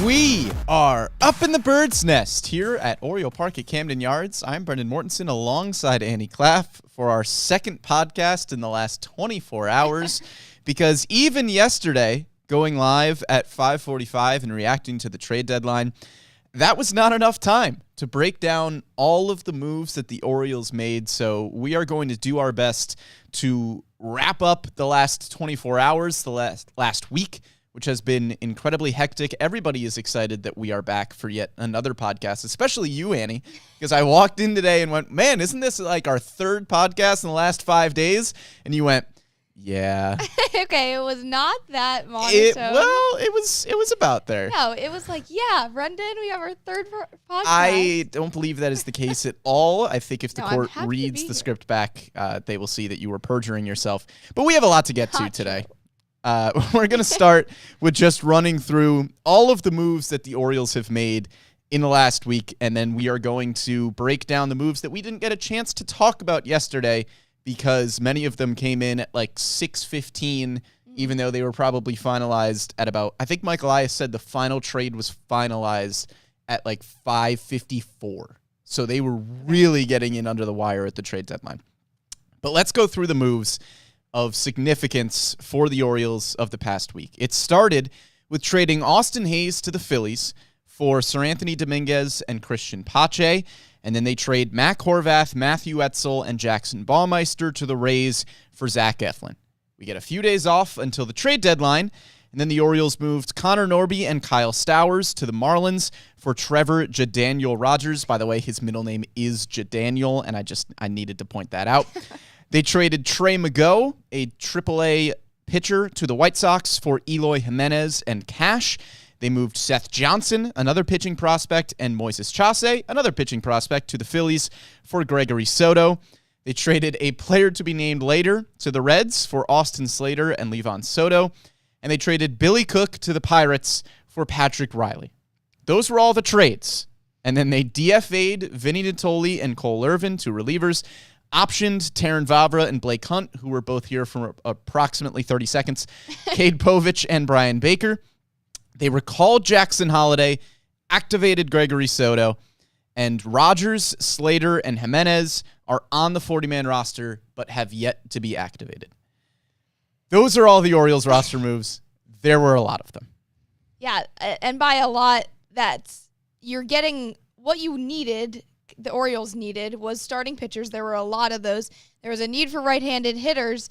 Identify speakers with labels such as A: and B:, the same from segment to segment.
A: We are up in the bird's nest here at Oriole Park at Camden Yards. I'm Brendan Mortensen alongside Annie Klaff for our second podcast in the last 24 hours because even yesterday, going live at 5:45 and reacting to the trade deadline, that was not enough time to break down all of the moves that the Orioles made. So we are going to do our best to wrap up the last 24 hours, the last week, which has been incredibly hectic. Everybody is excited that we are back for yet another podcast, especially you, Annie, because I walked in today and went, man, isn't this like our third podcast in the last 5 days? And you went, yeah.
B: Okay, it was not that monotone.
A: It was about there.
B: No, it was like, yeah, Brendan, we have our third podcast.
A: I don't believe that is the case at all. I think if the
B: No,
A: court reads the script back, they will see that you were perjuring yourself. But we have a lot to get to today. We're going to start with just running through all of the moves that the Orioles have made in the last week, and then we are going to break down the moves that we didn't get a chance to talk about yesterday because many of them came in at like 6:15, even though they were probably finalized at about, I think Mike Elias said the final trade was finalized at like 5:54. So they were really getting in under the wire at the trade deadline. But let's go through the moves of significance for the Orioles of the past week. It started with trading Austin Hayes to the Phillies for Sir Anthony Dominguez and Christian Pache, and then they trade Mac Horvath, Matthew Etzel, and Jackson Baumeister to the Rays for Zach Eflin. We get a few days off until the trade deadline, and then the Orioles moved Connor Norby and Kyle Stowers to the Marlins for Trevor Jadaniel Rogers. By the way, his middle name is Jadaniel, and I needed to point that out. They traded Trey Mago, a AAA pitcher, to the White Sox for Eloy Jimenez and cash. They moved Seth Johnson, another pitching prospect, and Moises Chase, another pitching prospect, to the Phillies for Gregory Soto. They traded a player to be named later to the Reds for Austin Slater and Levon Soto. And they traded Billy Cook to the Pirates for Patrick Riley. Those were all the trades. And then they DFA'd Vinny Natoli and Cole Irvin to relievers, optioned Taron Vavra and Blake Hunt, who were both here for approximately 30 seconds, Cade Povich and Brian Baker. They recalled Jackson Holliday, activated Gregory Soto, and Rogers, Slater, and Jimenez are on the 40-man roster but have yet to be activated. Those are all the Orioles roster moves. There were a lot of them.
B: Yeah, and by a lot, that's you're getting what you needed. The Orioles needed was starting pitchers. There were a lot of those. There was a need for right-handed hitters,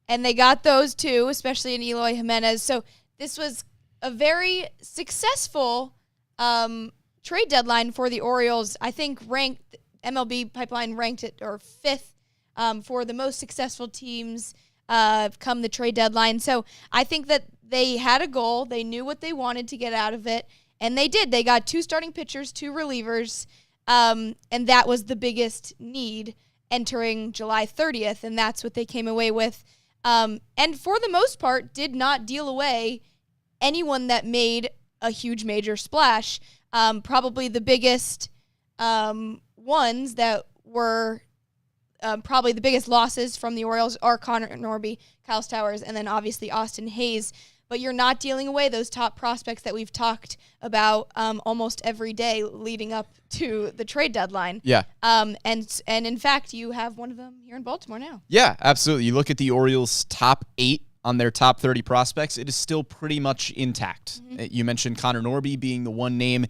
B: and they got those too, especially in Eloy Jimenez. So this was a very successful trade deadline for the Orioles. I think MLB Pipeline ranked it or fifth for the most successful teams come the trade deadline. So I think that they had a goal. They knew what they wanted to get out of it, and they did. They got 2 starting pitchers, 2 relievers, and that was the biggest need entering July 30th, and that's what they came away with. And for the most part, did not deal away anyone that made a huge major splash. Probably the biggest ones that were probably the biggest losses from the Orioles are Connor Norby, Kyle Stowers, and then obviously Austin Hayes. But you're not dealing away those top prospects that we've talked about almost every day leading up to the trade deadline.
A: Yeah.
B: And in fact, you have one of them here in Baltimore now.
A: Yeah, absolutely. You look at the Orioles' top 8 on their top 30 prospects, it is still pretty much intact. Mm-hmm. You mentioned Connor Norby being the one name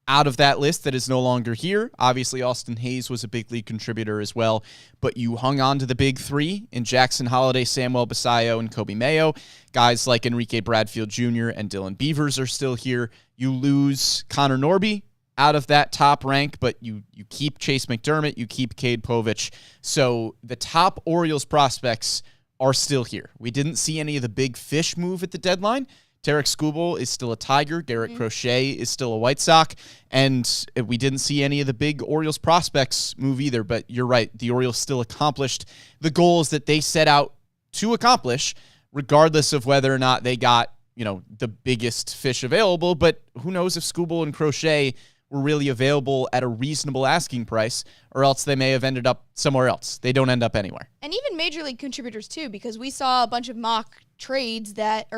A: out of that list that is no longer here. Obviously, Austin Hayes was a big league contributor as well, but you hung on to the big 3 in Jackson Holliday, Samuel Basayo, and Kobe Mayo. Guys like Enrique Bradfield Jr. and Dylan Beavers are still here. You lose Connor Norby out of that top rank, but you keep Chase McDermott, you keep Cade Povich. So the top Orioles prospects are still here. We didn't see any of the big fish move at the deadline. Tarek Skubal is still a Tiger. Garrett Crochet is still a White Sox. And we didn't see any of the big Orioles prospects move either. But you're right. The Orioles still accomplished the goals that they set out to accomplish, regardless of whether or not they got, the biggest fish available. But who knows if Skubal and Crochet were really available at a reasonable asking price, or else they may have ended up somewhere else. They don't end up anywhere.
B: And even major league contributors too, because we saw a bunch of mock trades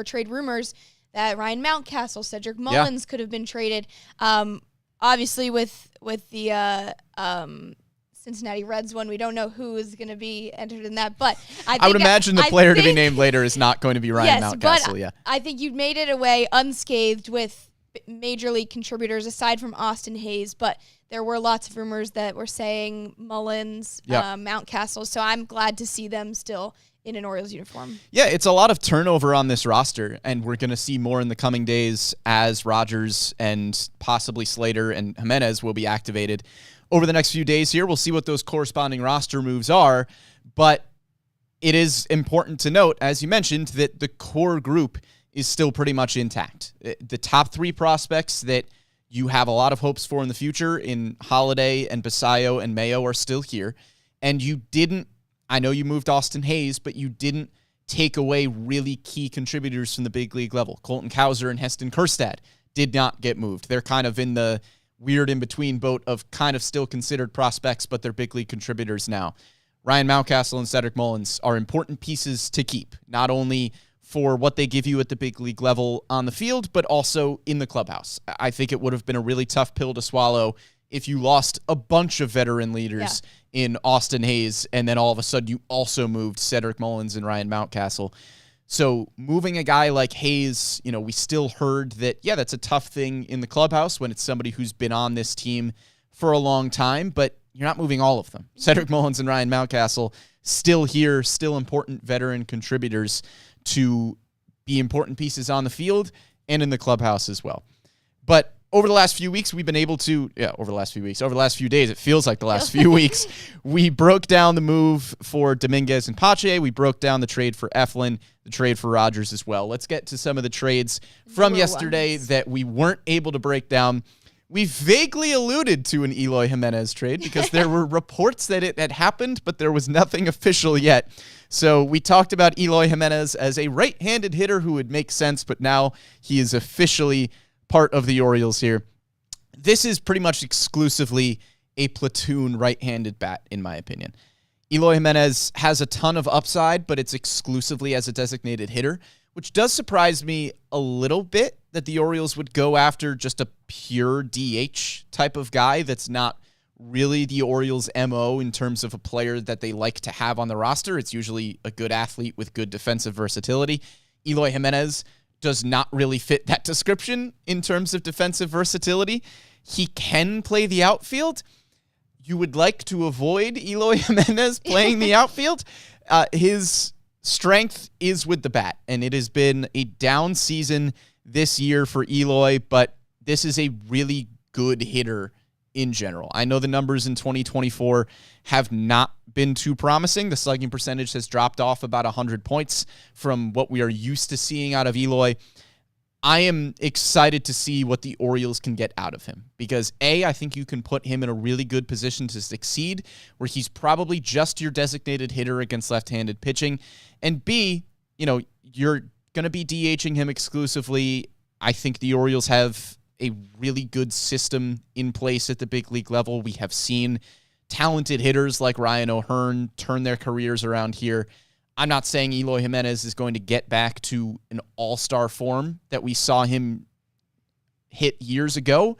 B: trade rumors that Ryan Mountcastle, Cedric Mullins could have been traded. Obviously, with the Cincinnati Reds one, we don't know who is going to be entered in that. But
A: I would imagine the player to be named later is not going to be Ryan Mountcastle.
B: But I think you made it away unscathed with major league contributors aside from Austin Hayes. But there were lots of rumors that were saying Mullins, Mountcastle. So I'm glad to see them still in an Orioles uniform. Yeah,
A: it's a lot of turnover on this roster, and we're going to see more in the coming days as Rogers and possibly Slater and Jimenez will be activated over the next few days here. We'll see what those corresponding roster moves are, but it is important to note, as you mentioned, that the core group is still pretty much intact. The top 3 prospects that you have a lot of hopes for in the future in Holliday and Basayo and Mayo are still here, and you didn't, I know you moved Austin Hayes, but you didn't take away really key contributors from the big league level. Colton Cowser and Heston Kjerstad did not get moved. They're kind of in the weird in-between boat of kind of still considered prospects, but they're big league contributors now. Ryan Mountcastle and Cedric Mullins are important pieces to keep, not only for what they give you at the big league level on the field, but also in the clubhouse. I think it would have been a really tough pill to swallow if you lost a bunch of veteran leaders in Austin Hayes, and then all of a sudden you also moved Cedric Mullins and Ryan Mountcastle. So moving a guy like Hayes, we still heard that, that's a tough thing in the clubhouse when it's somebody who's been on this team for a long time, but you're not moving all of them. Cedric Mullins and Ryan Mountcastle still here, still important veteran contributors to be important pieces on the field and in the clubhouse as well. But over the last few weeks, we've been able to, over the last few days, it feels like the last few weeks, we broke down the move for Dominguez and Pache. We broke down the trade for Eflin, the trade for Rogers as well. Let's get to some of the trades from yesterday that we weren't able to break down. We vaguely alluded to an Eloy Jimenez trade because there were reports that it had happened, but there was nothing official yet. So we talked about Eloy Jimenez as a right-handed hitter who would make sense, but now he is officially part of the Orioles here. This is pretty much exclusively a platoon right-handed bat, in my opinion. Eloy Jimenez has a ton of upside, but it's exclusively as a designated hitter, which does surprise me a little bit that the Orioles would go after just a pure DH type of guy that's not really the Orioles' MO in terms of a player that they like to have on the roster. It's usually a good athlete with good defensive versatility. Eloy Jimenez does not really fit that description in terms of defensive versatility. He can play the outfield. You would like to avoid Eloy Jimenez playing the outfield. His strength is with the bat, and it has been a down season this year for Eloy, but this is a really good hitter in general. I know the numbers in 2024 have not been too promising. The slugging percentage has dropped off about 100 points from what we are used to seeing out of Eloy. I am excited to see what the Orioles can get out of him because I think you can put him in a really good position to succeed where he's probably just your designated hitter against left-handed pitching. And B, you're going to be DHing him exclusively. I think the Orioles have a really good system in place at the big league level. We have seen talented hitters like Ryan O'Hearn turn their careers around here. I'm not saying Eloy Jimenez is going to get back to an all-star form that we saw him hit years ago,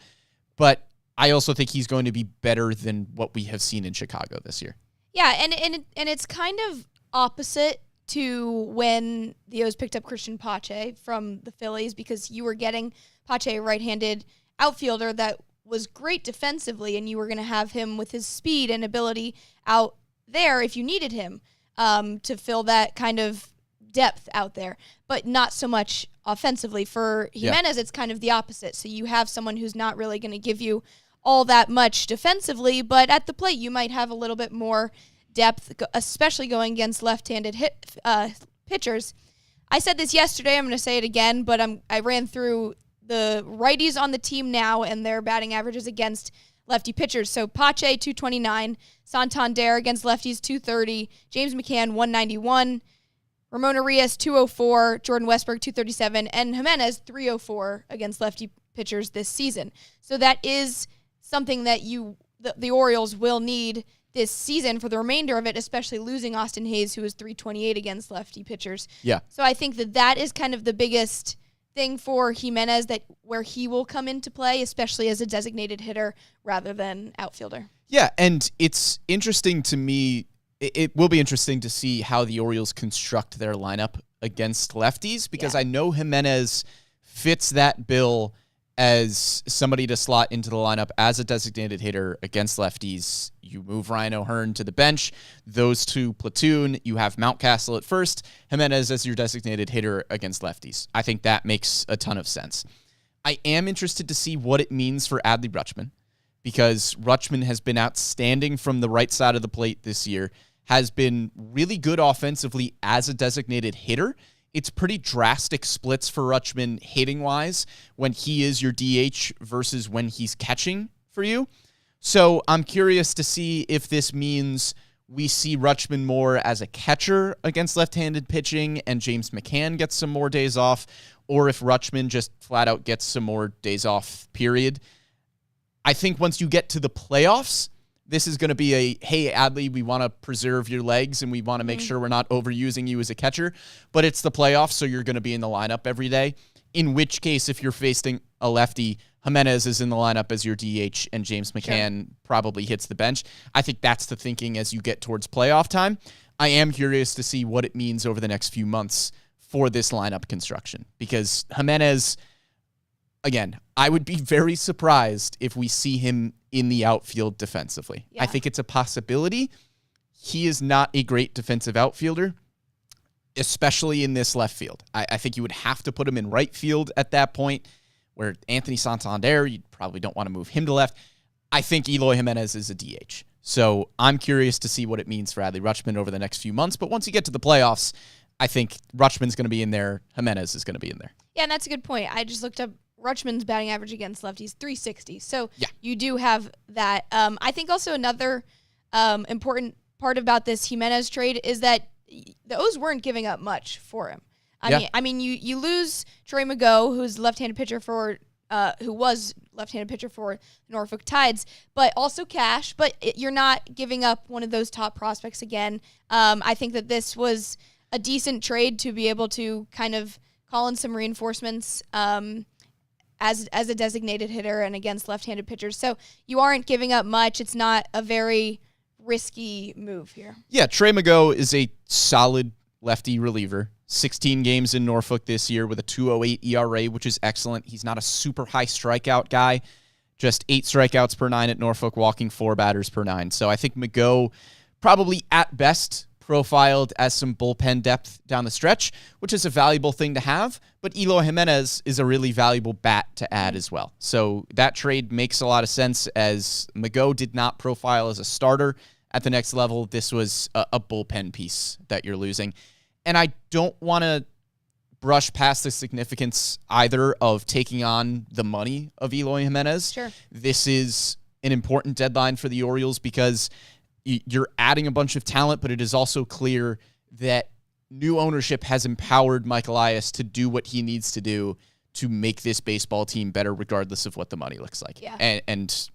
A: but I also think he's going to be better than what we have seen in Chicago this year.
B: Yeah, and it's kind of opposite to when the O's picked up Christian Pache from the Phillies because you were getting Pache, a right-handed outfielder that was great defensively, and you were going to have him with his speed and ability out there if you needed him to fill that kind of depth out there, but not so much offensively. For Jimenez, it's kind of the opposite. So you have someone who's not really going to give you all that much defensively, but at the plate you might have a little bit more depth, especially going against left-handed pitchers. I said this yesterday, I'm going to say it again, but I ran through the righties on the team now and their batting averages against lefty pitchers. So Pache, 229, Santander against lefties, 230, James McCann, 191, Ramon Arias, 204, Jordan Westberg, 237, and Jimenez, 304 against lefty pitchers this season. So that is something that the Orioles will need this season for the remainder of it, especially losing Austin Hayes, who was 328 against lefty pitchers.
A: Yeah.
B: So I think that is kind of the biggest thing for Jimenez where he will come into play, especially as a designated hitter rather than outfielder.
A: Yeah, and it's interesting to me. It will be interesting to see how the Orioles construct their lineup against lefties, because I know Jimenez fits that bill as somebody to slot into the lineup as a designated hitter against lefties. You move Ryan O'Hearn to the bench. Those two platoon. You have Mountcastle at first, Jimenez as your designated hitter against lefties. I think that makes a ton of sense. I am interested to see what it means for Adley Rutschman, because Rutschman has been outstanding from the right side of the plate this year, has been really good offensively as a designated hitter. It's pretty drastic splits for Rutschman hitting-wise when he is your DH versus when he's catching for you. So I'm curious to see if this means we see Rutschman more as a catcher against left-handed pitching and James McCann gets some more days off, or if Rutschman just flat-out gets some more days off, period. I think once you get to the playoffs, this is going to be a, hey, Adley, we want to preserve your legs and we want to make sure we're not overusing you as a catcher, but it's the playoffs, so you're going to be in the lineup every day. In which case, if you're facing a lefty, Jimenez is in the lineup as your DH and James McCann probably hits the bench. I think that's the thinking as you get towards playoff time. I am curious to see what it means over the next few months for this lineup construction, because Jimenez, again, I would be very surprised if we see him in the outfield defensively. I think it's a possibility. He is not a great defensive outfielder, especially in this left field. I think you would have to put him in right field at that point, where Anthony Santander, you probably don't want to move him to left. I think Eloy Jimenez is a DH. So I'm curious to see what it means for Adley Rutschman over the next few months. But once you get to the playoffs, I think Rutschman's going to be in there. Jimenez is going to be in there.
B: Yeah, and that's a good point. I just looked up Rutschman's batting average against lefties, 360. So you do have that. I think also another important part about this Jimenez trade is that the O's weren't giving up much for him. I mean, you lose Troy Mageau, who's left-handed pitcher for, who was left-handed pitcher for the Norfolk Tides, but also cash. But you're not giving up one of those top prospects again. I think that this was a decent trade to be able to kind of call in some reinforcements as a designated hitter and against left-handed pitchers. So you aren't giving up much. It's not a very risky move here. Yeah,
A: Trey Mageau is a solid lefty reliever. 16 games in Norfolk this year with a 2.08 ERA, which is excellent. He's not a super high strikeout guy, just 8 strikeouts per 9 at Norfolk, walking 4 batters per 9. So I think Mageau probably at best profiled as some bullpen depth down the stretch, which is a valuable thing to have, but Eloy Jimenez is a really valuable bat to add as well. So that trade makes a lot of sense, as Mageau did not profile as a starter at the next level. This was a bullpen piece that you're losing. And I don't want to brush past the significance either of taking on the money of Eloy Jimenez.
B: Sure.
A: This is an important deadline for the Orioles because you're adding a bunch of talent, but it is also clear that new ownership has empowered Mike Elias to do what he needs to do to make this baseball team better, regardless of what the money looks like.
B: Yeah.
A: And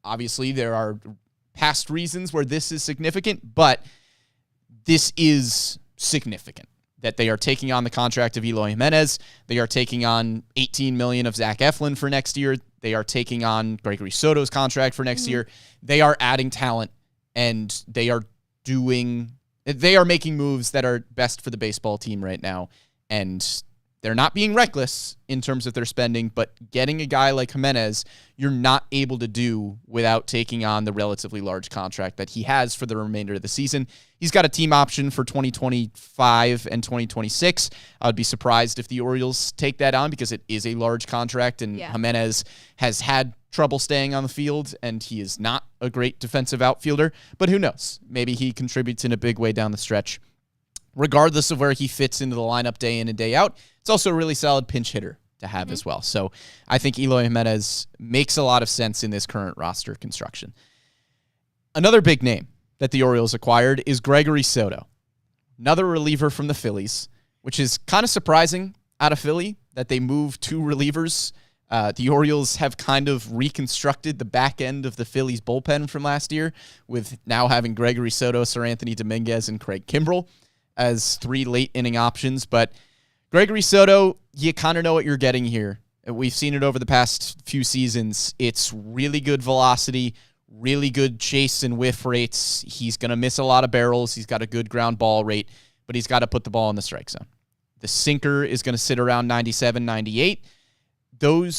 A: obviously there are past reasons where this is significant, but this is significant that they are taking on the contract of Eloy Jimenez. They are taking on $18 million of Zach Eflin for next year. They are taking on Gregory Soto's contract for next year. They are adding talent, and they are making moves that are best for the baseball team right now. And they're not being reckless in terms of their spending, but getting a guy like Jimenez, you're not able to do without taking on the relatively large contract that he has for the remainder of the season. He's got a team option for 2025 and 2026. I would be surprised if the Orioles take that on, because it is a large contract, and Jimenez has had trouble staying on the field, and he is not a great defensive outfielder. But who knows? Maybe he contributes in a big way down the stretch. Regardless of where he fits into the lineup day in and day out, it's also a really solid pinch hitter to have as well. So I think Eloy Jimenez makes a lot of sense in this current roster construction. Another big name that the Orioles acquired is Gregory Soto, another reliever from the Phillies, which is kind of surprising out of Philly that they moved 2 relievers. The Orioles have kind of reconstructed the back end of the Phillies bullpen from last year, with now having Gregory Soto, Sir Anthony Dominguez, and Craig Kimbrell as 3 late inning options. But Gregory Soto, you kind of know what you're getting here. We've seen it over the past few seasons. It's really good velocity, really good chase and whiff rates. He's going to miss a lot of barrels. He's got a good ground ball rate, but he's got to put the ball in the strike zone. The sinker is going to sit around 97, 98. The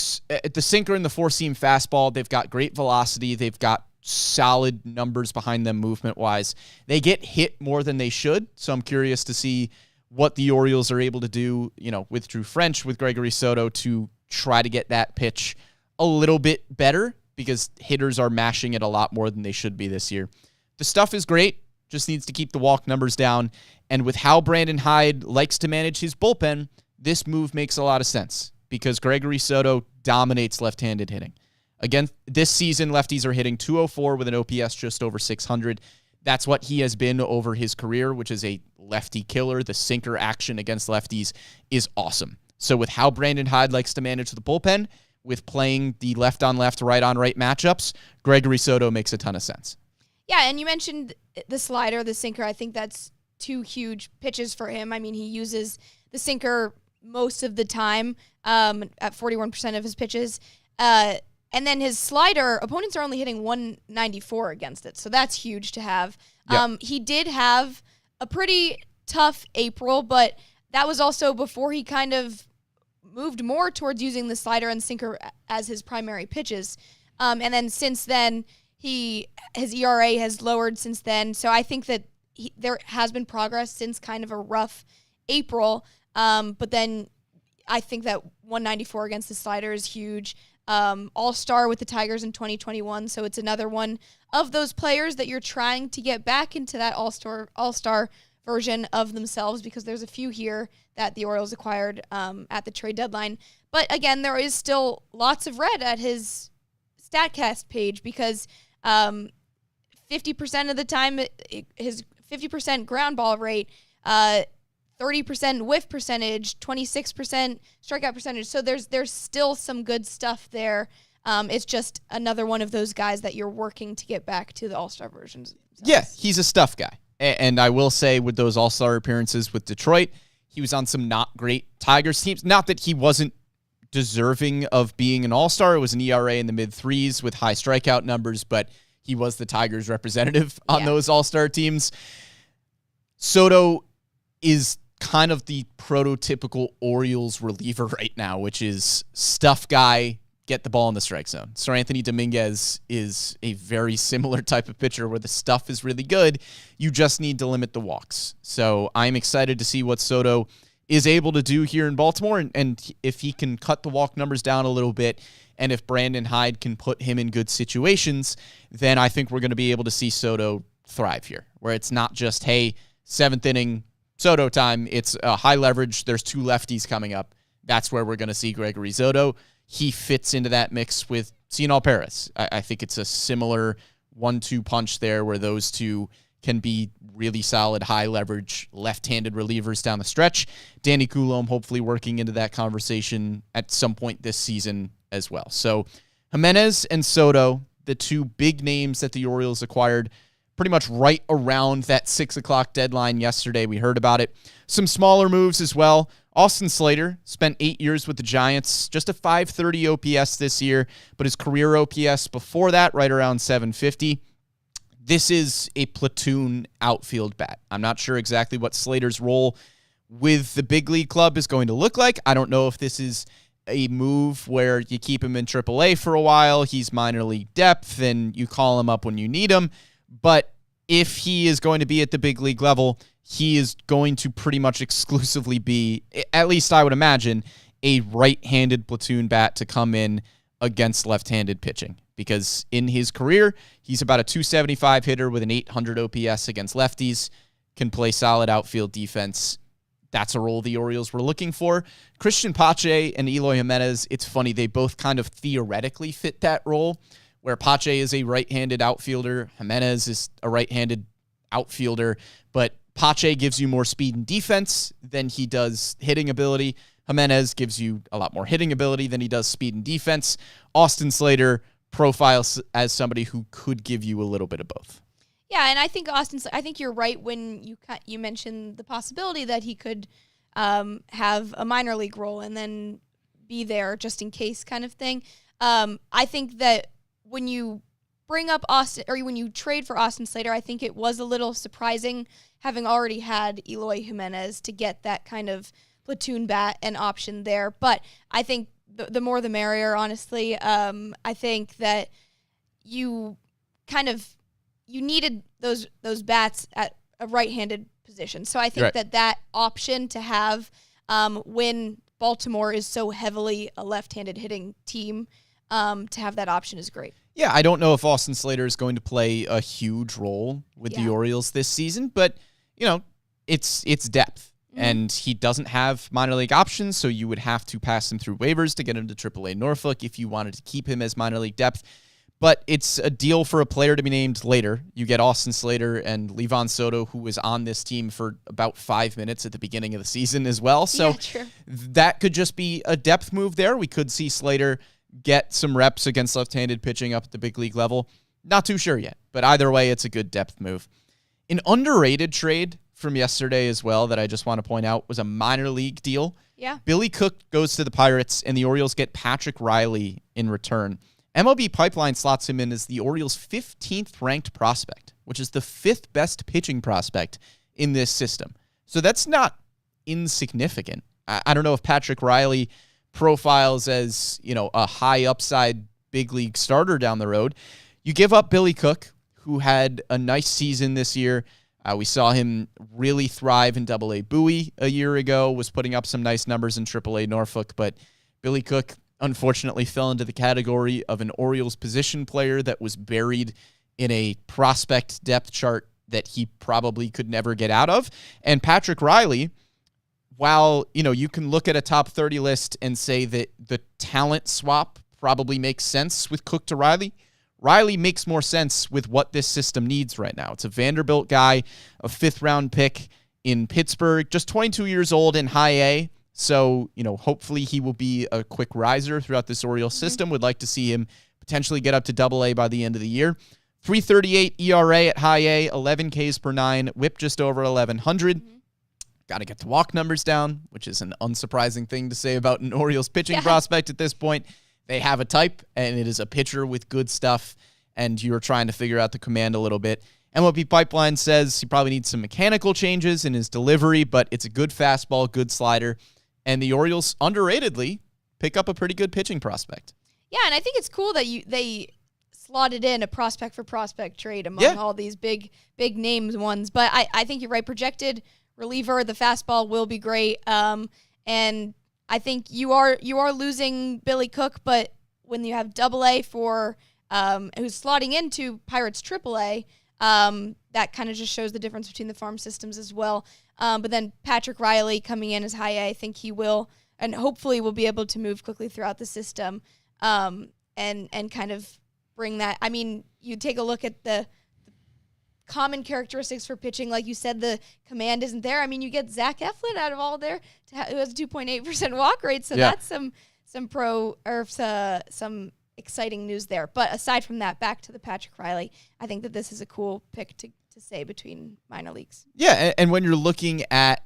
A: sinker and the four-seam fastball, they've got great velocity. They've got solid numbers behind them movement-wise. They get hit more than they should, so I'm curious to see what the Orioles are able to do, with Drew French, with Gregory Soto, to try to get that pitch a little bit better, because hitters are mashing it a lot more than they should be this year. The stuff is great, just needs to keep the walk numbers down, and with how Brandon Hyde likes to manage his bullpen, this move makes a lot of sense, because Gregory Soto dominates left-handed hitting. Again, this season, lefties are hitting .204 with an OPS just over 600. That's what he has been over his career, which is a lefty killer. The sinker action against lefties is awesome. So with how Brandon Hyde likes to manage the bullpen, with playing the left-on-left, right-on-right matchups, Gregory Soto makes a ton of sense.
B: Yeah, and you mentioned the slider, the sinker. I think that's two huge pitches for him. I mean, he uses the sinker most of the time at 41% of his pitches. And then his slider, opponents are only hitting 194 against it, so that's huge to have. Yep. He did have a pretty tough April, but that was also before he kind of moved more towards using the slider and sinker as his primary pitches. And then since then, his ERA has lowered since then, so I think that there has been progress since kind of a rough April, but then I think that 194 against the slider is huge. All-star with the Tigers in 2021, so it's another one of those players that you're trying to get back into that all-star version of themselves, because there's a few here that the Orioles acquired at the trade deadline. But again, there is still lots of red at his StatCast page, because 50% of the time, his 50% ground ball rate, 30% whiff percentage, 26% strikeout percentage. So there's still some good stuff there. It's just another one of those guys that you're working to get back to the all-star versions.
A: Yeah, he's a stuff guy. And I will say, with those all-star appearances with Detroit, he was on some not great Tigers teams. Not that he wasn't deserving of being an all-star. It was an ERA in the mid-threes with high strikeout numbers, but he was the Tigers representative on those all-star teams. Soto is kind of the prototypical Orioles reliever right now, which is stuff guy, get the ball in the strike zone. So Anthony Dominguez is a very similar type of pitcher where the stuff is really good. You just need to limit the walks. So I'm excited to see what Soto is able to do here in Baltimore, and if he can cut the walk numbers down a little bit, and if Brandon Hyde can put him in good situations, then I think we're going to be able to see Soto thrive here, where it's not just, hey, seventh inning Soto time. It's high leverage. There's two lefties coming up. That's where we're going to see Gregory Soto. He fits into that mix with Cionel Perez. I think it's a similar 1-2 punch there, where those two can be really solid, high leverage, left-handed relievers down the stretch. Danny Coulombe hopefully working into that conversation at some point this season as well. So Jimenez and Soto, the two big names that the Orioles acquired pretty much right around that 6 o'clock deadline yesterday. We heard about it. Some smaller moves as well. Austin Slater spent 8 years with the Giants, just a .530 OPS this year, but his career OPS before that, right around 750. This is a platoon outfield bat. I'm not sure exactly what Slater's role with the big league club is going to look like. I don't know if this is a move where you keep him in AAA for a while, he's minor league depth, and you call him up when you need him. But if he is going to be at the big league level, he is going to pretty much exclusively be, at least I would imagine, a right-handed platoon bat to come in against left-handed pitching. Because in his career, he's about a .275 hitter with an .800 OPS against lefties, can play solid outfield defense. That's a role the Orioles were looking for. Christian Pache and Eloy Jimenez, it's funny, they both kind of theoretically fit that role, where Pache is a right-handed outfielder, Jimenez is a right-handed outfielder, but Pache gives you more speed and defense than he does hitting ability. Jimenez gives you a lot more hitting ability than he does speed and defense. Austin Slater profiles as somebody who could give you a little bit of both.
B: Yeah, and I think I think you're right when you mentioned the possibility that he could have a minor league role and then be there just in case kind of thing. I think that when you bring up Austin, or when you trade for Austin Slater, I think it was a little surprising, having already had Eloy Jimenez, to get that kind of platoon bat and option there. But I think the more the merrier, honestly. I think that you needed those bats at a right-handed position. So I think that option to have when Baltimore is so heavily a left-handed hitting team, to have that option is great.
A: Yeah, I don't know if Austin Slater is going to play a huge role with the Orioles this season, but, it's depth. Mm-hmm. And he doesn't have minor league options, so you would have to pass him through waivers to get him to AAA Norfolk if you wanted to keep him as minor league depth. But it's a deal for a player to be named later. You get Austin Slater and Livan Soto, who was on this team for about 5 minutes at the beginning of the season as well. So that could just be a depth move there. We could see Slater get some reps against left-handed pitching up at the big league level. Not too sure yet, but either way, it's a good depth move. An underrated trade from yesterday as well that I just want to point out was a minor league deal.
B: Yeah.
A: Billy Cook goes to the Pirates, and the Orioles get Patrick Riley in return. MLB Pipeline slots him in as the Orioles' 15th ranked prospect, which is the 5th best pitching prospect in this system. So that's not insignificant. I don't know if Patrick Riley profiles as, a high upside big league starter down the road. You give up Billy Cook, who had a nice season this year. We saw him really thrive in AA Bowie a year ago, was putting up some nice numbers in AAA Norfolk, but Billy Cook unfortunately fell into the category of an Orioles position player that was buried in a prospect depth chart that he probably could never get out of. And Patrick Riley, while, you can look at a top 30 list and say that the talent swap probably makes sense with Cook to Riley, Riley makes more sense with what this system needs right now. It's a Vanderbilt guy, a 5th-round pick in Pittsburgh, just 22 years old in high A. So, hopefully he will be a quick riser throughout this Orioles system. Would like to see him potentially get up to AA by the end of the year. 3.38 ERA at high A, 11 Ks per 9, whip just over 1,100. Got to get the walk numbers down, which is an unsurprising thing to say about an Orioles pitching prospect at this point. They have a type, and it is a pitcher with good stuff, and you're trying to figure out the command a little bit. MLB Pipeline says he probably needs some mechanical changes in his delivery, but it's a good fastball, good slider, and the Orioles, underratedly, pick up a pretty good pitching prospect.
B: Yeah, and I think it's cool that they slotted in a prospect for prospect trade among all these big names ones. But I think you're right. Projected reliever, the fastball will be great. And I think you are losing Billy Cook, but when you have AA for who's slotting into Pirates AAA, that kind of just shows the difference between the farm systems as well. But then Patrick Riley coming in as high A, I think he will, and hopefully will be able to move quickly throughout the system, and kind of bring that. I mean, you take a look at the common characteristics for pitching. Like you said, the command isn't there. I mean, you get Zach Eflin out of all there who has a 2.8% walk rate, so that's some exciting news there. But aside from that, back to the Patrick Riley, I think that this is a cool pick to say between minor leagues.
A: Yeah, and when you're looking at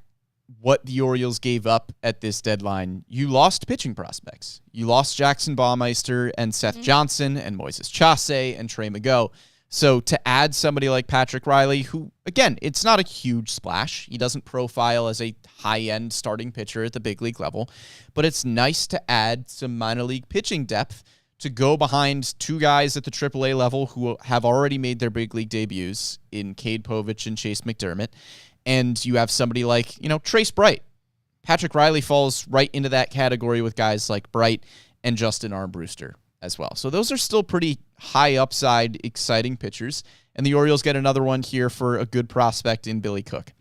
A: what the Orioles gave up at this deadline, you lost pitching prospects. You lost Jackson Baumeister and Seth Johnson and Moises Chase and Trey Mago. So to add somebody like Patrick Riley, who, again, it's not a huge splash. He doesn't profile as a high-end starting pitcher at the big league level, but it's nice to add some minor league pitching depth to go behind two guys at the AAA level who have already made their big league debuts in Cade Povich and Chase McDermott. And you have somebody like, Trace Bright. Patrick Riley falls right into that category with guys like Bright and Justin Armbruster as well. So those are still pretty high upside, exciting pitchers. And the Orioles get another one here for a good prospect in Billy Cook.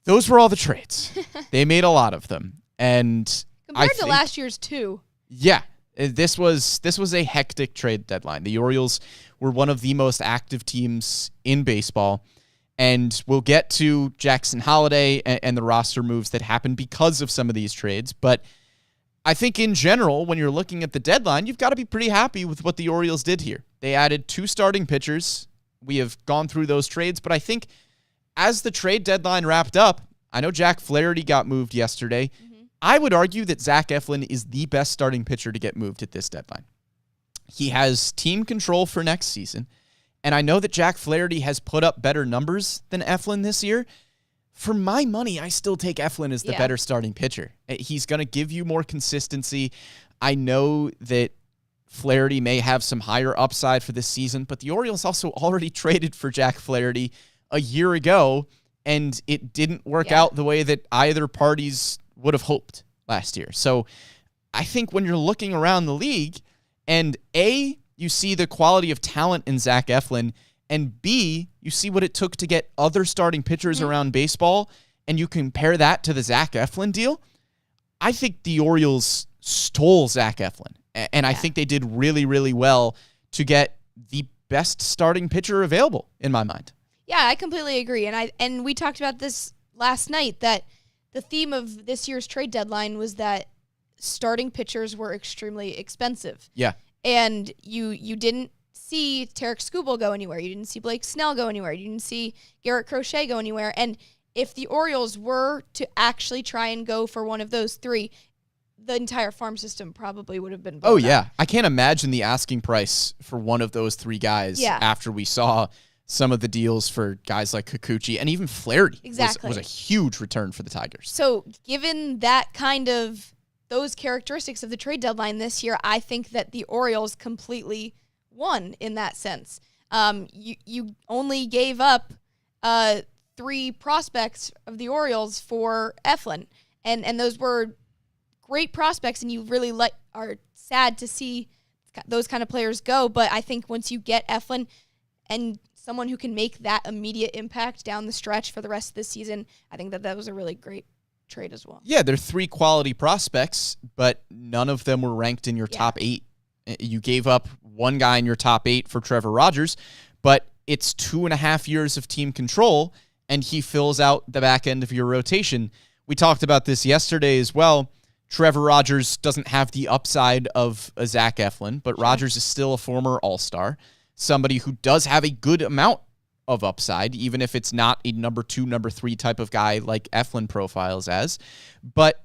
A: Those were all the trades. They made a lot of them. And
B: compared to last year's two.
A: Yeah. This was a hectic trade deadline. The Orioles were one of the most active teams in baseball. And we'll get to Jackson Holliday and the roster moves that happened because of some of these trades. But I think in general, when you're looking at the deadline, you've got to be pretty happy with what the Orioles did here. They added 2 starting pitchers. We have gone through those trades. But I think as the trade deadline wrapped up, I know Jack Flaherty got moved yesterday. I would argue that Zach Eflin is the best starting pitcher to get moved at this deadline. He has team control for next season, and I know that Jack Flaherty has put up better numbers than Eflin this year. For my money, I still take Eflin as the better starting pitcher. He's going to give you more consistency. I know that Flaherty may have some higher upside for this season, but the Orioles also already traded for Jack Flaherty a year ago, and it didn't work out the way that either parties would have hoped last year. So I think when you're looking around the league and A, you see the quality of talent in Zach Eflin, and B, you see what it took to get other starting pitchers around baseball, and you compare that to the Zach Eflin deal, I think the Orioles stole Zach Eflin. And I think they did really, really well to get the best starting pitcher available, in my mind.
B: Yeah, I completely agree. And we talked about this last night, that the theme of this year's trade deadline was that starting pitchers were extremely expensive.
A: Yeah.
B: And you didn't see Tarek Skubal go anywhere. You didn't see Blake Snell go anywhere. You didn't see Garrett Crochet go anywhere. And if the Orioles were to actually try and go for one of those three, the entire farm system probably would have been blown up.
A: I can't imagine the asking price for one of those three guys after we saw some of the deals for guys like Kikuchi and even Flaherty.
B: Exactly.
A: Was a huge return for the Tigers.
B: So given that kind of those characteristics of the trade deadline this year, I think that the Orioles completely won in that sense. You only gave up 3 prospects of the Orioles for Eflin, and those were great prospects, and you really are sad to see those kind of players go. But I think once you get Eflin and someone who can make that immediate impact down the stretch for the rest of the season, I think that was a really great trade as well.
A: Yeah, they're 3 quality prospects, but none of them were ranked in your top 8. You gave up one guy in your top 8 for Trevor Rogers, but it's 2.5 years of team control, and he fills out the back end of your rotation. We talked about this yesterday as well. Trevor Rogers doesn't have the upside of a Zach Eflin, but Rogers is still a former All-Star, somebody who does have a good amount of upside, even if it's not a number 2, number 3 type of guy like Eflin profiles as. But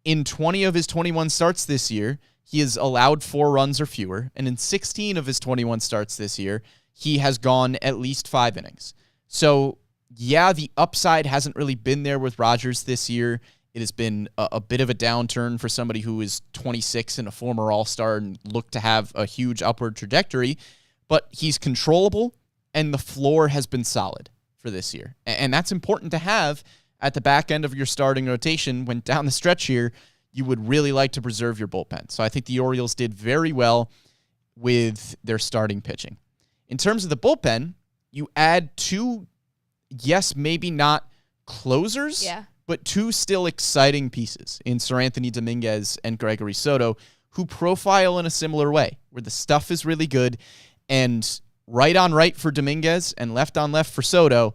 A: in 20 of his 21 starts this year, he has allowed 4 runs or fewer, and in 16 of his 21 starts this year, he has gone at least 5 innings. So, yeah, the upside hasn't really been there with Rogers this year. It has been a bit of a downturn for somebody who is 26 and a former All-Star and looked to have a huge upward trajectory, but he's controllable, and the floor has been solid for this year. And that's important to have at the back end of your starting rotation when down the stretch here, you would really like to preserve your bullpen. So I think the Orioles did very well with their starting pitching. In terms of the bullpen, you add 2, yes, maybe not closers, but 2 still exciting pieces in Seranthony Dominguez and Gregory Soto, who profile in a similar way, where the stuff is really good, and right on right for Dominguez and left on left for Soto,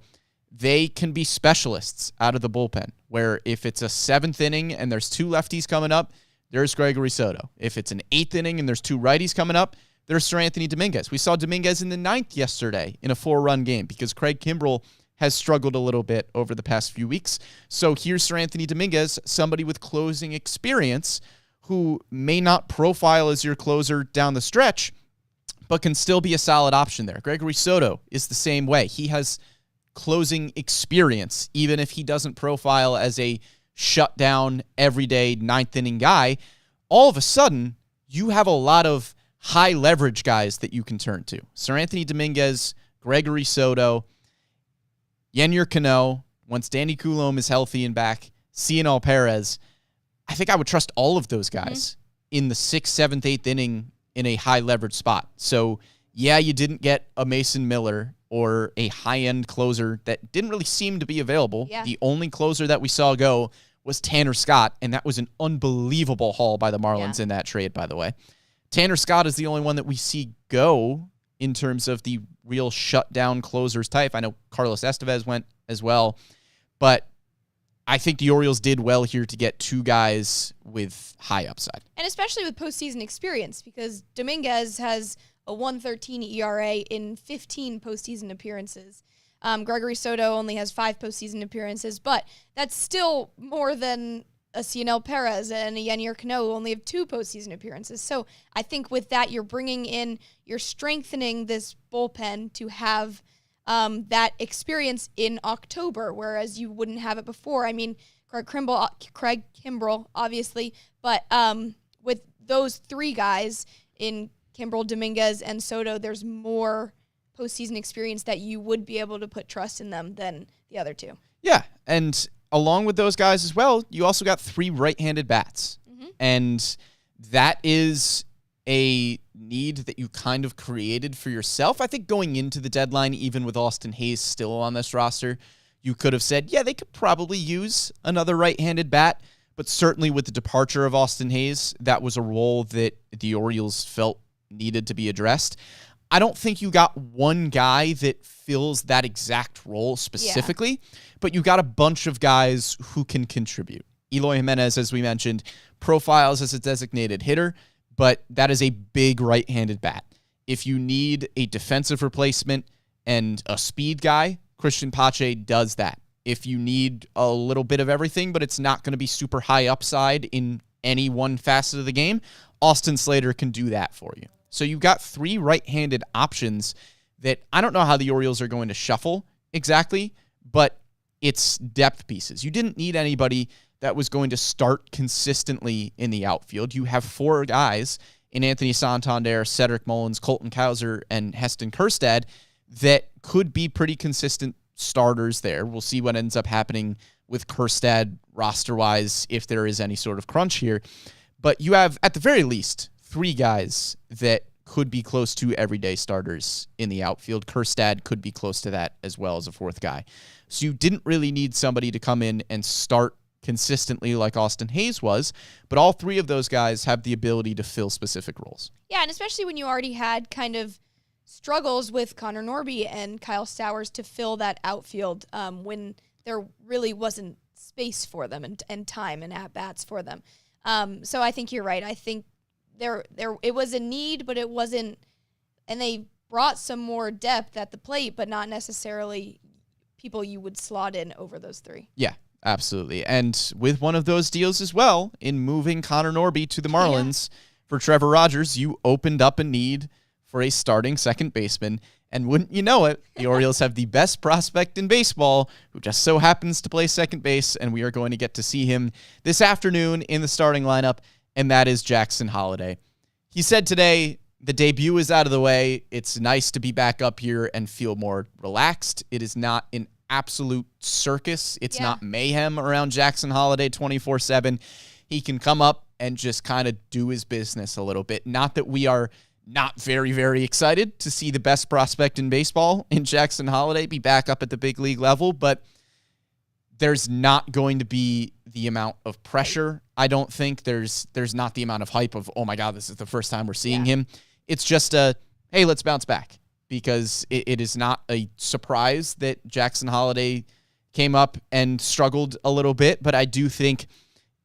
A: they can be specialists out of the bullpen, where if it's a 7th inning and there's 2 lefties coming up, there's Gregory Soto. If it's an 8th inning and there's 2 righties coming up, there's Seranthony Dominguez. We saw Dominguez in the 9th yesterday in a 4-run game because Craig Kimbrell has struggled a little bit over the past few weeks. So here's Seranthony Dominguez, somebody with closing experience who may not profile as your closer down the stretch, but can still be a solid option there. Gregory Soto is the same way. He has closing experience, even if he doesn't profile as a shutdown, everyday 9th inning guy. All of a sudden, you have a lot of high leverage guys that you can turn to. Seranthony Dominguez, Gregory Soto, Yennier Cano, once Danny Coulombe is healthy and back, Cionel Perez. I think I would trust all of those guys in the 6th, 7th, 8th inning in a high leverage spot. So, yeah, you didn't get a Mason Miller or a high-end closer that didn't really seem to be available.
B: Yeah.
A: The only closer that we saw go was Tanner Scott, and that was an unbelievable haul by the Marlins in that trade, by the way. Tanner Scott is the only one that we see go in terms of the real shutdown closers type. I know Carlos Estevez went as well, but I think the Orioles did well here to get 2 guys with high upside.
B: And especially with postseason experience, because Dominguez has a 1.13 ERA in 15 postseason appearances. Gregory Soto only has 5 postseason appearances, but that's still more than a Cionel Perez and a Yenier Cano who only have 2 postseason appearances. So I think with that, you're strengthening this bullpen to have that experience in October, whereas you wouldn't have it before. I mean, Craig Kimbrell, obviously, but with those 3 guys in Kimbrell, Dominguez, and Soto, there's more postseason experience that you would be able to put trust in them than the other 2.
A: Yeah, and along with those guys as well, you also got 3 right-handed bats. Mm-hmm. And that is a need that you kind of created for yourself. I think going into the deadline, even with Austin Hayes still on this roster, you could have said, yeah, they could probably use another right-handed bat. But certainly with the departure of Austin Hayes, that was a role that the Orioles felt needed to be addressed. I don't think you got one guy that fills that exact role specifically, but you got a bunch of guys who can contribute. Eloy Jimenez, as we mentioned, profiles as a designated hitter, but that is a big right-handed bat. If you need a defensive replacement and a speed guy, Christian Pache does that. If you need a little bit of everything, but it's not going to be super high upside in any one facet of the game, Austin Slater can do that for you. So you've got 3 right-handed options that I don't know how the Orioles are going to shuffle exactly, but it's depth pieces. You didn't need anybody that was going to start consistently in the outfield. You have 4 guys in Anthony Santander, Cedric Mullins, Colton Cowser, and Heston Kjerstad that could be pretty consistent starters there. We'll see what ends up happening with Kjerstad roster-wise if there is any sort of crunch here. But you have, at the very least, 3 guys that could be close to everyday starters in the outfield. Kjerstad could be close to that as well as a 4th guy. So you didn't really need somebody to come in and start consistently like Austin Hayes was, but all 3 of those guys have the ability to fill specific roles.
B: Yeah, and especially when you already had kind of struggles with Connor Norby and Kyle Stowers to fill that outfield when there really wasn't space for them and time and at-bats for them. So I think you're right. I think it was a need, but it wasn't, and they brought some more depth at the plate, but not necessarily people you would slot in over those 3.
A: Yeah, absolutely. And with one of those deals as well, in moving Connor Norby to the Marlins for Trevor Rogers, you opened up a need for a starting second baseman. And wouldn't you know it, the Orioles have the best prospect in baseball who just so happens to play second base, and we are going to get to see him this afternoon in the starting lineup, and that is Jackson Holliday. He said today, the debut is out of the way. It's nice to be back up here and feel more relaxed. It is not an absolute circus. It's not mayhem around Jackson Holliday 24/7. He can come up and just kind of do his business a little bit. Not that we are not very, very excited to see the best prospect in baseball in Jackson Holliday be back up at the big league level, but there's not going to be the amount of pressure. I don't think there's not the amount of hype of, oh my God, this is the first time we're seeing him. It's just a, hey, let's bounce back, because it is not a surprise that Jackson Holliday came up and struggled a little bit, but I do think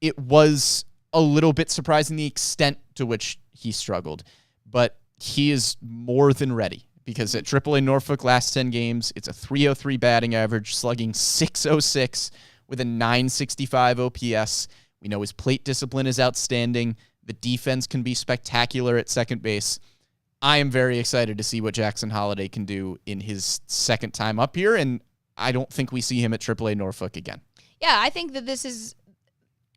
A: it was a little bit surprising the extent to which he struggled. But he is more than ready, because at AAA Norfolk last 10 games, it's a .303 batting average, slugging .606 with a .965 OPS. We know his plate discipline is outstanding. The defense can be spectacular at second base. I am very excited to see what Jackson Holliday can do in his second time up here, and I don't think we see him at AAA Norfolk again.
B: Yeah, I think that this is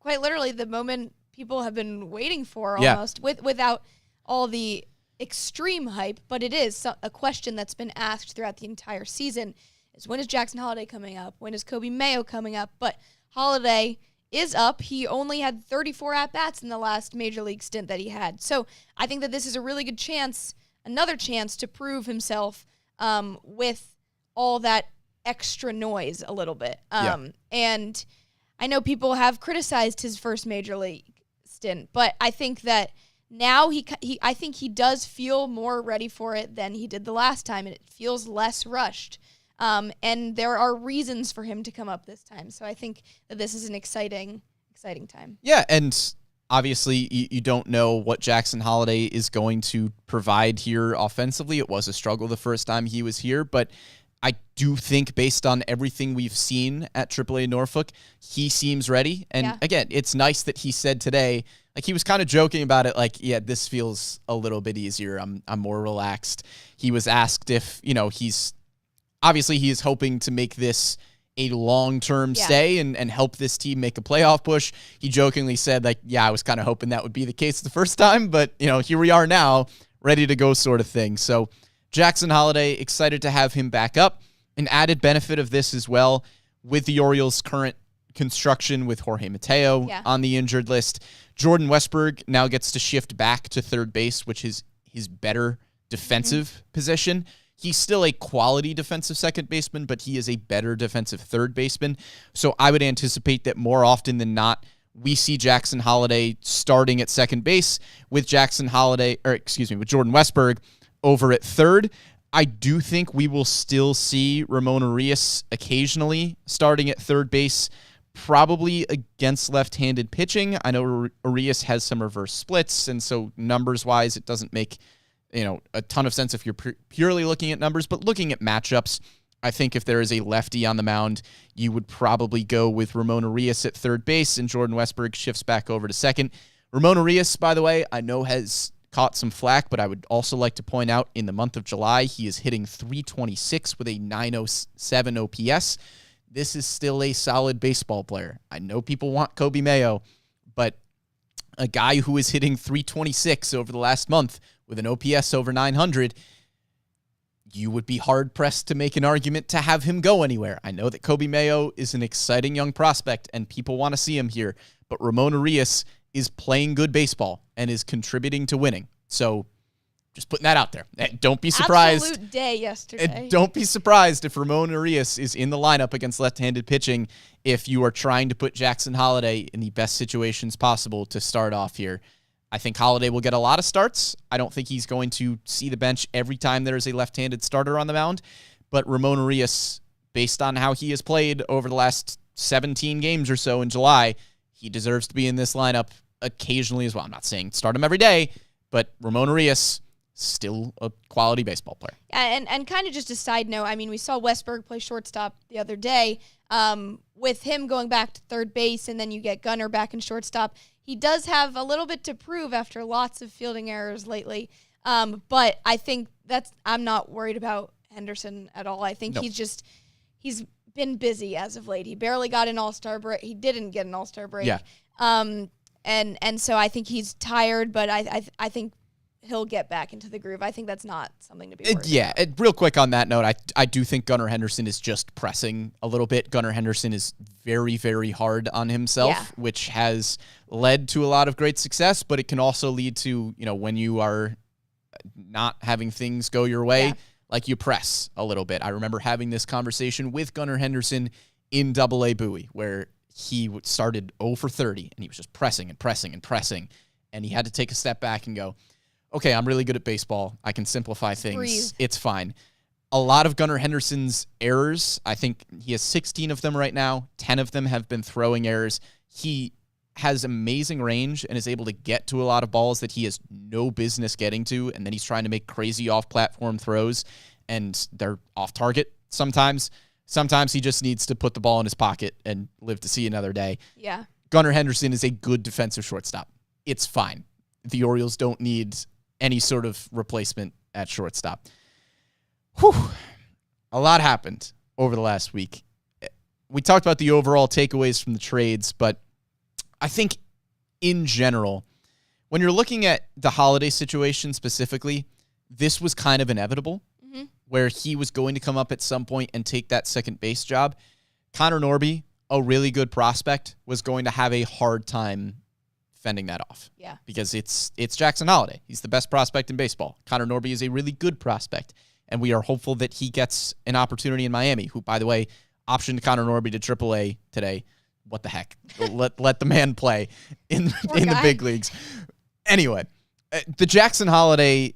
B: quite literally the moment people have been waiting for almost, without all the extreme hype, but it is a question that's been asked throughout the entire season is, when is Jackson Holliday coming up? When is Kobe Mayo coming up? But Holliday is up. He only had 34 at-bats in the last major league stint that he had. So I think that this is a really good chance, another chance to prove himself with all that extra noise a little bit. And I know people have criticized his first major league stint, but I think that now I think he does feel more ready for it than he did the last time, and it feels less rushed. And there are reasons for him to come up this time. So I think that this is an exciting time.
A: Yeah, and obviously you don't know what Jackson Holliday is going to provide here offensively. It was a struggle the first time he was here, but I do think based on everything we've seen at AAA Norfolk, he seems ready. And again, it's nice that he said today, like he was kind of joking about it, like, yeah, this feels a little bit easier. I'm more relaxed. He was asked if, he's obviously he is hoping to make this a long-term stay and help this team make a playoff push. He jokingly said, like, yeah, I was kind of hoping that would be the case the first time, but, here we are now, ready to go sort of thing. So Jackson Holliday, excited to have him back up. An added benefit of this as well, with the Orioles' current construction with Jorge Mateo on the injured list, Jordan Westburg now gets to shift back to third base, which is his better defensive position. He's still a quality defensive second baseman, but he is a better defensive third baseman. So I would anticipate that more often than not, we see Jackson Holliday starting at second base with Jordan Westburg over at third. I do think we will still see Ramon Urias occasionally starting at third base, probably against left-handed pitching. I know Urias has some reverse splits, and so numbers-wise, it doesn't make a ton of sense if you're purely looking at numbers, but looking at matchups, I think if there is a lefty on the mound, you would probably go with Ramon Urias at third base, and Jordan Westburg shifts back over to second. Ramon Urias, by the way, I know has caught some flack, but I would also like to point out in the month of July, he is hitting .326 with a .907 OPS. This is still a solid baseball player. I know people want Kobe Mayo, but a guy who is hitting .326 over the last month with an OPS over 900, you would be hard-pressed to make an argument to have him go anywhere. I know that Kobe Mayo is an exciting young prospect, and people want to see him here, but Ramon Urias is playing good baseball and is contributing to winning. So just putting that out there. Don't be surprised.
B: Absolute day yesterday.
A: Don't be surprised if Ramon Urias is in the lineup against left-handed pitching if you are trying to put Jackson Holliday in the best situations possible to start off here. I think Holliday will get a lot of starts. I don't think he's going to see the bench every time there is a left-handed starter on the mound. But Ramon Urias, based on how he has played over the last 17 games or so in July, he deserves to be in this lineup occasionally as well. I'm not saying start him every day, but Ramon Urias, still a quality baseball player.
B: And kind of just a side note, I mean, we saw Westburg play shortstop the other day. With him going back to third base and then you get Gunnar back in shortstop, he does have a little bit to prove after lots of fielding errors lately. But I think I'm not worried about Henderson at all. I think he's been busy as of late. He barely got an all-star break. He didn't get an all-star break.
A: Yeah.
B: And so I think he's tired, but I think he'll get back into the groove. I think that's not something to be worried about.
A: Real quick on that note, I do think Gunnar Henderson is just pressing a little bit. Gunnar Henderson is very, very hard on himself, which has led to a lot of great success, but it can also lead to, when you are not having things go your way, like you press a little bit. I remember having this conversation with Gunnar Henderson in AA Bowie, where he started 0 for 30, and he was just pressing and pressing and pressing, and he had to take a step back and go, okay, I'm really good at baseball. I can simplify things.
B: Breathe.
A: It's fine. A lot of Gunnar Henderson's errors, I think he has 16 of them right now. 10 of them have been throwing errors. He has amazing range and is able to get to a lot of balls that he has no business getting to, and then he's trying to make crazy off-platform throws, and they're off-target sometimes. Sometimes he just needs to put the ball in his pocket and live to see another day.
B: Yeah.
A: Gunnar Henderson is a good defensive shortstop. It's fine. The Orioles don't need any sort of replacement at shortstop. Whew. A lot happened over the last week. We talked about the overall takeaways from the trades, but I think in general, when you're looking at the Holliday situation specifically, this was kind of inevitable, where he was going to come up at some point and take that second base job. Connor Norby, a really good prospect, was going to have a hard time fending that off.
B: Yeah.
A: Because it's Jackson Holliday. He's the best prospect in baseball. Connor Norby is a really good prospect, and we are hopeful that he gets an opportunity in Miami, who, by the way, optioned Connor Norby to AAA today. What the heck? let the man play in the big leagues. Anyway, the Jackson Holliday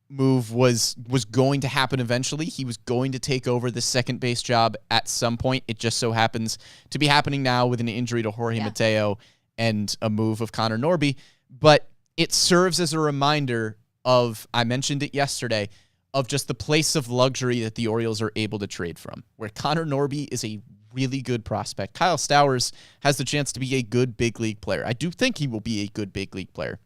A: move was going to happen eventually. He was going to take over the second base job at some point. It just so happens to be happening now with an injury to Jorge Mateo and a move of Connor Norby. But it serves as a reminder of, I mentioned it yesterday, of just the place of luxury that the Orioles are able to trade from, where Connor Norby is a really good prospect. Kyle Stowers has the chance to be a good big league player. I do think he will be a good big league player.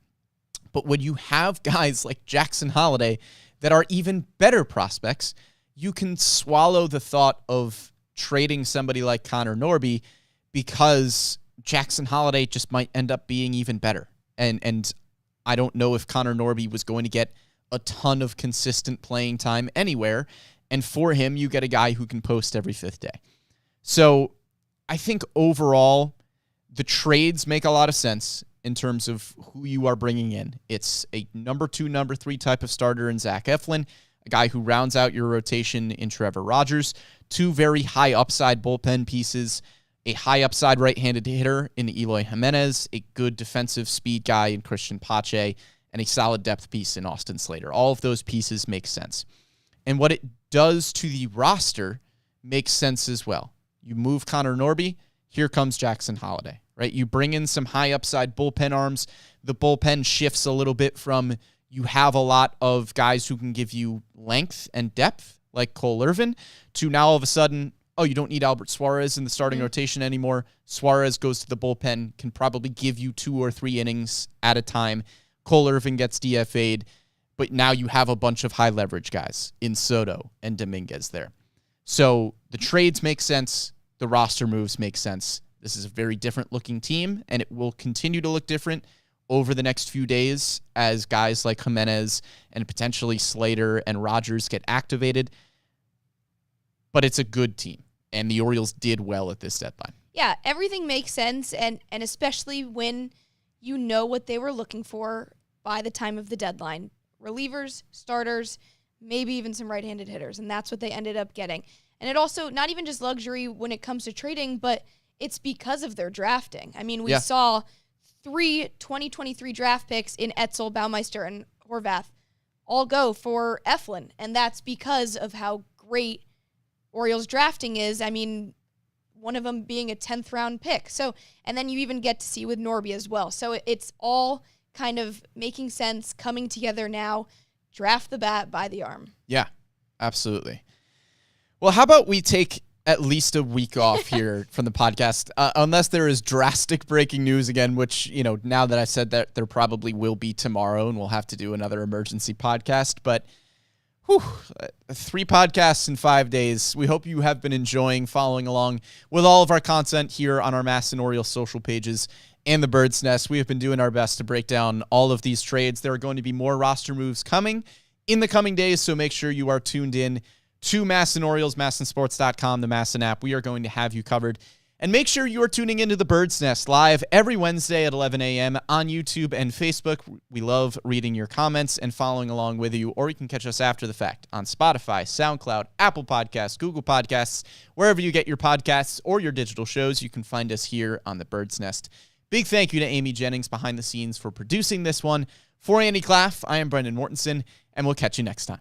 A: But when you have guys like Jackson Holliday that are even better prospects, you can swallow the thought of trading somebody like Connor Norby because Jackson Holliday just might end up being even better. And I don't know if Connor Norby was going to get a ton of consistent playing time anywhere. And for him, you get a guy who can post every fifth day. So I think overall, the trades make a lot of sense in terms of who you are bringing in. It's a number 2, number 3 type of starter in Zach Eflin, a guy who rounds out your rotation in Trevor Rogers, 2 very high upside bullpen pieces, a high upside right-handed hitter in Eloy Jimenez, a good defensive speed guy in Christian Pache, and a solid depth piece in Austin Slater. All of those pieces make sense. And what it does to the roster makes sense as well. You move Connor Norby, here comes Jackson Holliday, right? You bring in some high upside bullpen arms. The bullpen shifts a little bit from you have a lot of guys who can give you length and depth, like Cole Irvin, to now all of a sudden, oh, you don't need Albert Suarez in the starting rotation anymore. Suarez goes to the bullpen, can probably give you 2 or 3 innings at a time. Cole Irvin gets DFA'd, but now you have a bunch of high leverage guys in Soto and Dominguez there. So the trades make sense. The roster moves make sense. This is a very different looking team, and it will continue to look different over the next few days as guys like Jimenez and potentially Slater and Rogers get activated. But it's a good team, and the Orioles did well at this deadline.
B: Yeah, everything makes sense, and especially when you know what they were looking for by the time of the deadline. Relievers, starters, maybe even some right-handed hitters, and that's what they ended up getting. And it also, not even just luxury when it comes to trading, but it's because of their drafting. I mean, we saw 3 2023 draft picks in Etzel, Baumeister, and Horvath all go for Eflin, and that's because of how great Orioles drafting is. I mean, one of them being a 10th round pick. So, and then you even get to see with Norby as well. So it's all kind of making sense, coming together now. Draft the bat by the arm.
A: Yeah, absolutely. Well, how about we take at least a week off here from the podcast, unless there is drastic breaking news again, which, you know, now that I said that, there probably will be tomorrow, and we'll have to do another emergency podcast. But 3 podcasts in 5 days. We hope you have been enjoying following along with all of our content here on our MASN Orioles social pages and the Bird's Nest. We have been doing our best to break down all of these trades. There are going to be more roster moves coming in the coming days, so make sure you are tuned in to MASN Orioles, MASNsports.com, the MASN app. We are going to have you covered. And make sure you are tuning into the Bird's Nest live every Wednesday at 11 a.m. on YouTube and Facebook. We love reading your comments and following along with you, or you can catch us after the fact on Spotify, SoundCloud, Apple Podcasts, Google Podcasts, wherever you get your podcasts or your digital shows. You can find us here on the Bird's Nest. Big thank you to Amy Jennings behind the scenes for producing this one. For Annie Klaff, I am Brendan Mortensen, and we'll catch you next time.